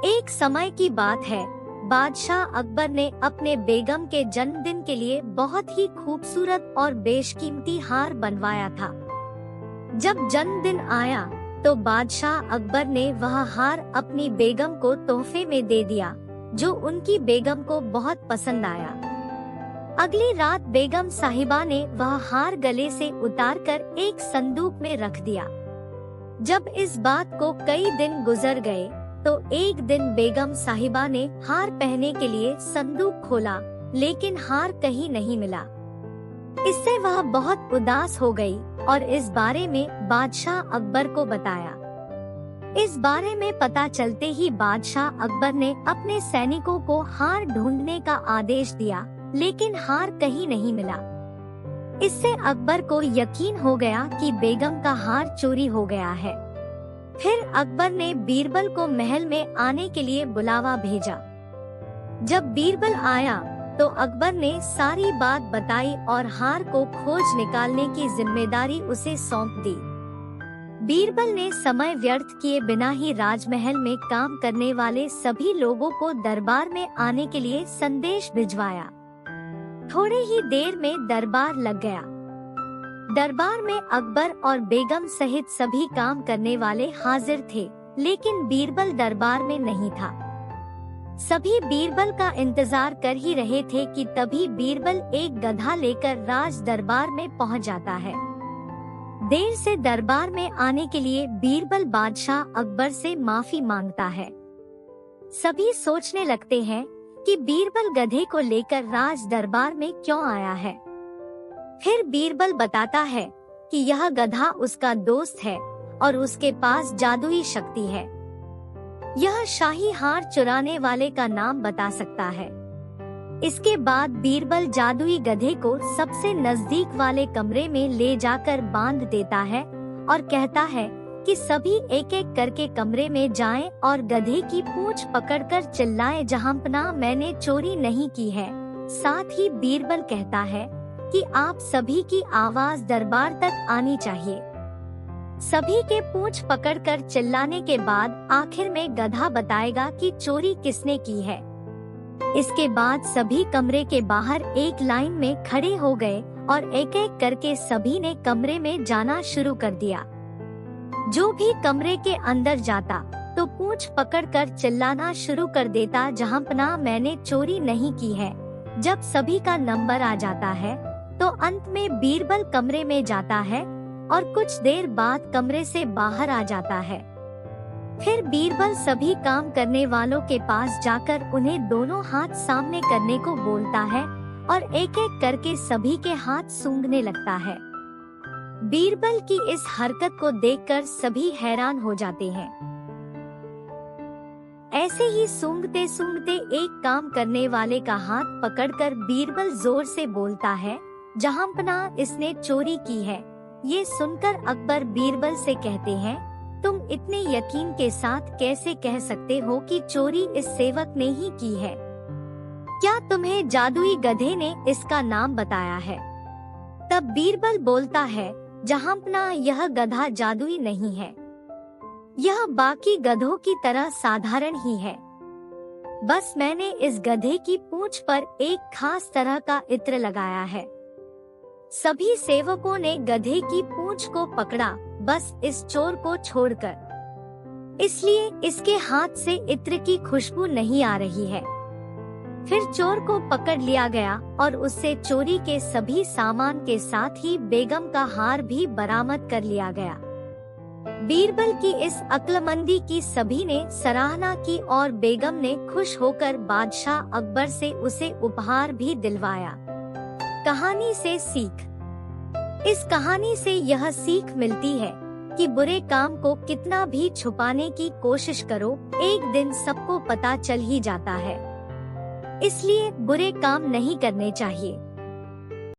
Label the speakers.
Speaker 1: एक समय की बात है, बादशाह अकबर ने अपने बेगम के जन्मदिन के लिए बहुत ही खूबसूरत और बेशकीमती हार बनवाया था। जब जन्मदिन आया तो बादशाह अकबर ने वह हार अपनी बेगम को तोहफे में दे दिया, जो उनकी बेगम को बहुत पसंद आया। अगली रात बेगम साहिबा ने वह हार गले से उतारकर एक संदूक में रख दिया। जब इस बात को कई दिन गुजर गए तो एक दिन बेगम साहिबा ने हार पहनने के लिए संदूक खोला, लेकिन हार कहीं नहीं मिला। इससे वह बहुत उदास हो गई और इस बारे में बादशाह अकबर को बताया। इस बारे में पता चलते ही बादशाह अकबर ने अपने सैनिकों को हार ढूंढने का आदेश दिया, लेकिन हार कहीं नहीं मिला। इससे अकबर को यकीन हो गया कि बेगम का हार चोरी हो गया है। फिर अकबर ने बीरबल को महल में आने के लिए बुलावा भेजा। जब बीरबल आया तो अकबर ने सारी बात बताई और हार को खोज निकालने की जिम्मेदारी उसे सौंप दी। बीरबल ने समय व्यर्थ किए बिना ही राजमहल में काम करने वाले सभी लोगों को दरबार में आने के लिए संदेश भिजवाया। थोड़े ही देर में दरबार लग गया। दरबार में अकबर और बेगम सहित सभी काम करने वाले हाजिर थे, लेकिन बीरबल दरबार में नहीं था। सभी बीरबल का इंतजार कर ही रहे थे कि तभी बीरबल एक गधा लेकर राज दरबार में पहुंच जाता है। देर से दरबार में आने के लिए बीरबल बादशाह अकबर से माफी मांगता है। सभी सोचने लगते हैं कि बीरबल गधे को लेकर राज दरबार में क्यों आया है। फिर बीरबल बताता है कि यह गधा उसका दोस्त है और उसके पास जादुई शक्ति है। यह शाही हार चुराने वाले का नाम बता सकता है। इसके बाद बीरबल जादुई गधे को सबसे नजदीक वाले कमरे में ले जाकर बांध देता है और कहता है कि सभी एक एक करके कमरे में जाएं और गधे की पूंछ पकड़कर चिल्लाएं, जहांपनाह मैंने चोरी नहीं की है। साथ ही बीरबल कहता है कि आप सभी की आवाज दरबार तक आनी चाहिए। सभी के पूंछ पकड़कर चिल्लाने के बाद आखिर में गधा बताएगा कि चोरी किसने की है। इसके बाद सभी कमरे के बाहर एक लाइन में खड़े हो गए और एक एक करके सभी ने कमरे में जाना शुरू कर दिया। जो भी कमरे के अंदर जाता तो पूंछ पकड़कर चिल्लाना शुरू कर देता, जहांपनाह मैंने चोरी नहीं की है। जब सभी का नंबर आ जाता है तो अंत में बीरबल कमरे में जाता है और कुछ देर बाद कमरे से बाहर आ जाता है। फिर बीरबल सभी काम करने वालों के पास जाकर उन्हें दोनों हाथ सामने करने को बोलता है और एक एक करके सभी के हाथ सूंघने लगता है। बीरबल की इस हरकत को देखकर सभी हैरान हो जाते हैं। ऐसे ही सूंघते सूंघते एक काम करने वाले का हाथ पकड़कर बीरबल जोर से बोलता है, जहांपनाह इसने चोरी की है। ये सुनकर अकबर बीरबल से कहते हैं, तुम इतने यकीन के साथ कैसे कह सकते हो कि चोरी इस सेवक ने ही की है? क्या तुम्हें जादुई गधे ने इसका नाम बताया है? तब बीरबल बोलता है, जहांपनाह यह गधा जादुई नहीं है। यह बाकी गधों की तरह साधारण ही है। बस मैंने इस गधे की पूंछ पर एक खास तरह का इत्र लगाया है। सभी सेवकों ने गधे की पूंछ को पकड़ा, बस इस चोर को छोड़कर। इसलिए इसके हाथ से इत्र की खुशबू नहीं आ रही है। फिर चोर को पकड़ लिया गया और उससे चोरी के सभी सामान के साथ ही बेगम का हार भी बरामद कर लिया गया। बीरबल की इस अक्लमंदी की सभी ने सराहना की और बेगम ने खुश होकर बादशाह अकबर से उसे उपहार भी दिलवाया। कहानी से सीख। इस कहानी से यह सीख मिलती है कि बुरे काम को कितना भी छुपाने की कोशिश करो, एक दिन सबको पता चल ही जाता है। इसलिए बुरे काम नहीं करने चाहिए।